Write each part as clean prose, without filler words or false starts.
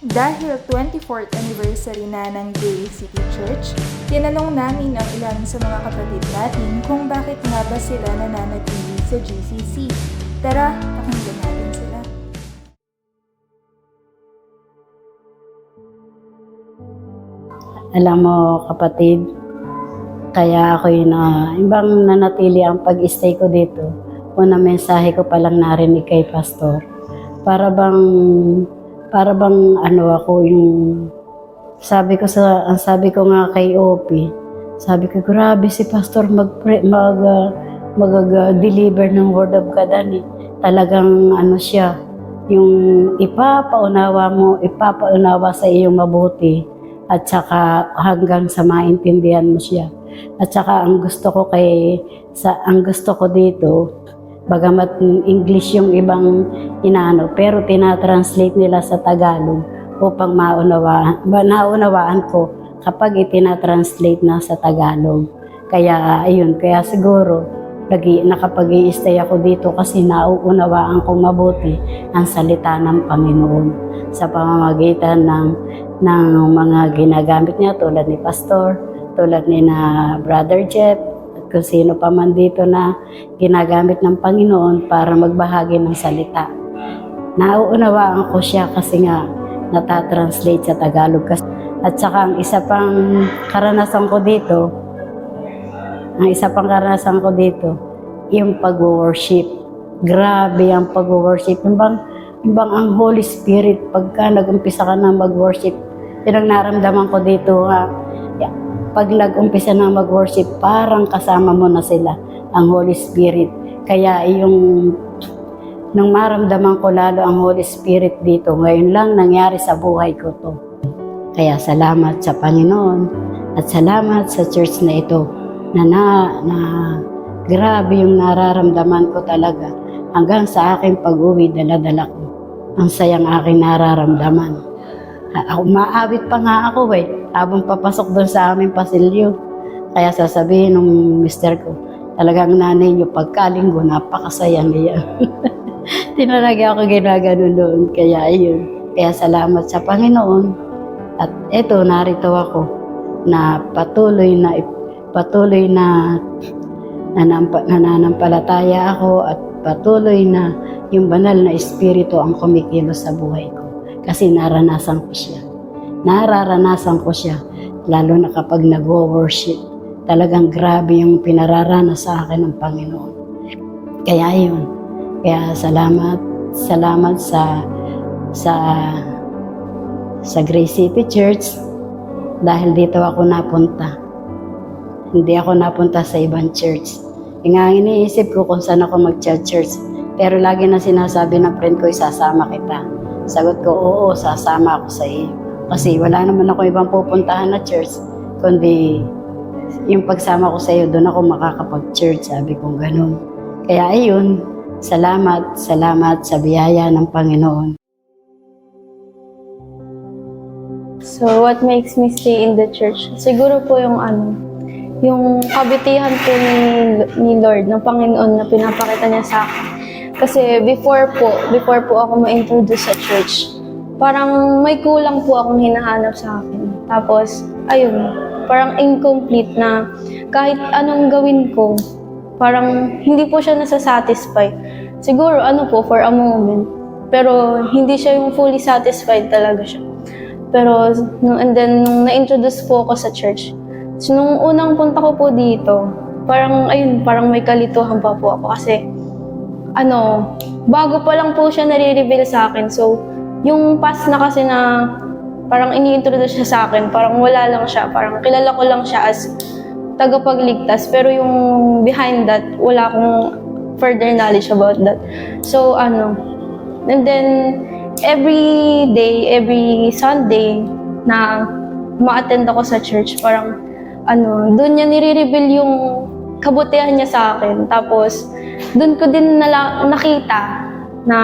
Dahil 24th anniversary na ng Gay City Church, tinanong namin ang ilan sa mga kapatid natin kung bakit nga ba sila nananatili sa GCC. Tara, pakinggan natin sila. Alam mo kapatid, kaya ako ibang nanatili ang pag-stay ko dito. Una mensahe ko palang narinig kay Pastor. Para bang ako yung sabi ko nga kay Opie, sabi ko grabe si Pastor mag-deliver ng word of God talagang siya yung ipapaunawa sa iyo mabuti at saka hanggang sa maintindihan mo siya. At saka ang gusto ko dito, bagamat English yung ibang pero tinatranslate nila sa Tagalog upang naunawaan ko kapag itinatranslate na sa Tagalog. Kaya siguro nakapag-i-stay ako dito kasi nauunawaan ko mabuti ang salita ng Panginoon sa pamamagitan ng mga ginagamit niya tulad ni Pastor, tulad ni na Brother Jeff, kung sino pa man dito na ginagamit ng Panginoon para magbahagi ng salita. Nauunawaan ko siya kasi nga natatranslate sa Tagalog. At saka ang isa pang karanasan ko dito, yung pag-worship. Grabe ang pag-worship. Yung bang ang Holy Spirit, pagka nag-umpisa ka na mag-worship, naramdaman ko dito pag nag-umpisa na mag-worship, parang kasama mo na sila, ang Holy Spirit. Kaya nung maramdaman ko lalo ang Holy Spirit dito, ngayon lang nangyari sa buhay ko to. Kaya salamat sa Panginoon at salamat sa church na ito na grabe yung nararamdaman ko talaga. Hanggang sa aking pag-uwi, dala-dala ko ang sayang aking nararamdaman. Maawit pa nga ako habang papasok doon sa aming pasilyo. Kaya sasabihin ng mister ko, talagang nanay niyo pagkalinggo, napakasaya niya. Tinalaga ako ginaganon doon. Kaya salamat sa Panginoon. At eto, narito ako na patuloy na nananampalataya ako at patuloy na yung banal na espiritu ang kumikilos sa buhay ko. Kasi nararanasan ko siya, lalo na kapag nag-worship. Talagang grabe yung pinararanas sa akin ng Panginoon. Kaya salamat sa Grace City Church dahil dito ako napunta. Hindi ako napunta sa ibang church. Iniisip ko kung saan ako mag-church. Pero lagi na sinasabi ng friend ko, isasama kita. Sagot ko, oo, sasama ako sa iyo. Kasi wala naman ako ibang pupuntahan na church, kundi yung pagsama ko sa iyo, doon ako makakapag-church, sabi kong ganun. Kaya salamat sa biyaya ng Panginoon. So, what makes me stay in the church? Siguro po yung kabutihan po ni Lord, ng Panginoon na pinapakita niya sa akin. Kasi before po ako ma-introduce sa church, parang may kulang po akong hinahanap sa akin. Tapos, parang incomplete na kahit anong gawin ko, parang hindi po siya nasa-satisfy. Siguro for a moment. Pero hindi siya yung fully satisfied talaga siya. Pero, nung na-introduce po ako sa church, so, nung unang punta ko po dito, parang may kalituhan pa po ako kasi bago pa lang po siya nare-reveal sa akin. So, yung past na kasi na parang ini-introduce siya sa akin, parang wala lang siya, parang kilala ko lang siya as tagapagligtas, pero yung behind that, wala akong further knowledge about that. So, and then, every day, every Sunday na ma-attend ako sa church, parang doon niya nire-reveal yung kabutihan niya sa akin. Tapos, doon ko din nakita na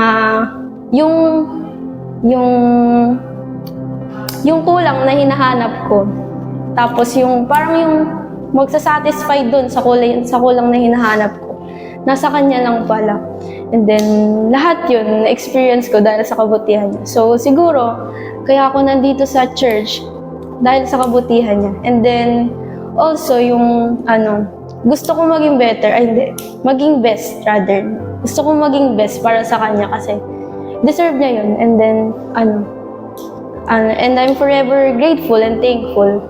yung kulang na hinahanap ko. Tapos parang yung magsasatisfy doon sa kulang na hinahanap ko, nasa kanya lang pala. And then, lahat yun, na-experience ko dahil sa kabutihan niya. So, siguro, kaya ako nandito sa church, dahil sa kabutihan niya. And then, also, yung, gusto ko maging better, maging best, rather. Gusto ko maging best para sa kanya kasi deserve niya yun. And then, and I'm forever grateful and thankful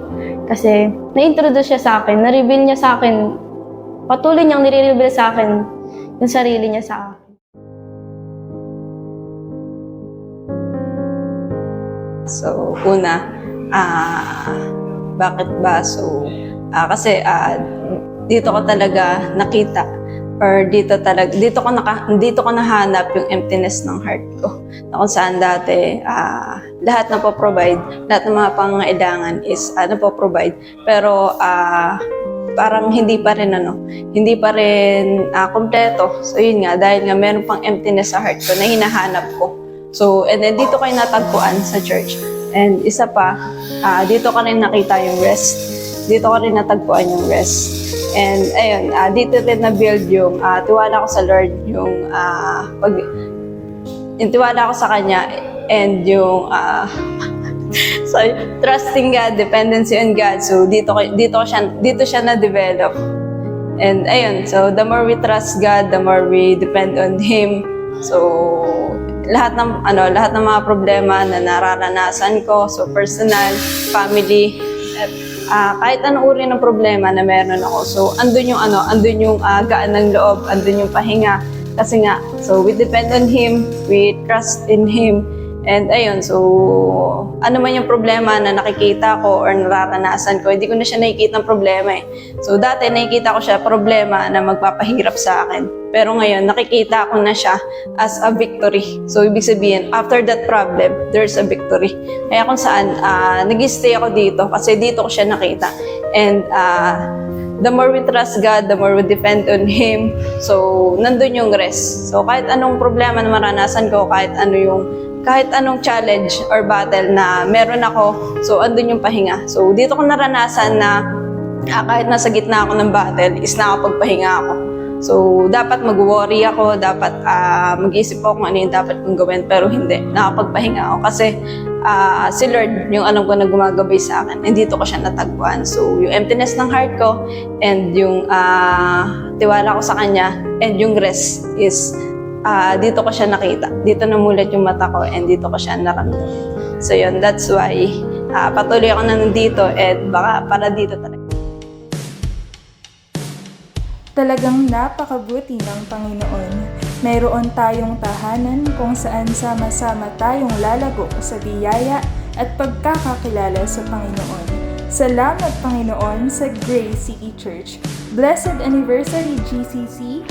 kasi na-introduce siya sa akin, na-reveal niya sa akin, patuloy niyang nire-reveal sa akin yung sarili niya sa akin. So, una, bakit ba? So, kasi dito ko talaga nakita or dito ko nahanap yung emptiness ng heart ko. Na kung saan dati, lahat na po-provide, lahat ng mga pangangailangan is po-provide. Pero, parang hindi pa rin kompleto. So, yun nga, dahil nga meron pang emptiness sa heart ko na hinahanap ko. So, and then dito kayo natagpuan sa church. And isa pa, dito ko rin nakita yung rest. Dito ko rin natagpuan yung rest. And ayun, dito rin na-build yung tiwala ko sa Lord, yung tiwala ko sa Kanya, and yung so, trusting God, dependency on God. So dito siya na-develop. And ayun, so the more we trust God, the more we depend on Him. So lahat ng mga problema na nararanasan ko, so personal, family, kahit anong uri ng problema na meron ako. So andun yung gaan ng loob, andun yung pahinga. Kasi nga, so we depend on Him, we trust in Him. And ayun, so ano man yung problema na nakikita ko or nararanasan ko, hindi ko na siya nakikita ng problema eh. So dati nakikita ko siya problema na magpapahirap sa akin. Pero ngayon, nakikita ko na siya as a victory. So ibig sabihin, after that problem, there's a victory. Kaya kung saan, nag-stay ako dito kasi dito ko siya nakita. And the more we trust God, the more we depend on Him. So nandun yung rest. So kahit anong problema na maranasan ko, kahit anong challenge or battle na meron ako, so andun yung pahinga. So dito ko naranasan na kahit nasa gitna ako ng battle, is nakapagpahinga ako. So dapat mag-worry ako, dapat mag-isip ako kung ano yung dapat kong gawin, pero hindi, nakapagpahinga ako kasi si Lord yung alam ko na gumagabay sa akin, and dito ko siya natagpuan. So yung emptiness ng heart ko and yung tiwala ko sa Kanya and yung rest is dito ko siya nakita. Dito namulat yung mata ko and dito ko siya naramdaman. So yun, that's why patuloy ako na nandito and baka para dito talaga. Talagang napakabuti ng Panginoon. Mayroon tayong tahanan kung saan sama-sama tayong lalago sa biyaya at pagkakakilala sa Panginoon. Salamat Panginoon sa Grace City Church. Blessed Anniversary GCC!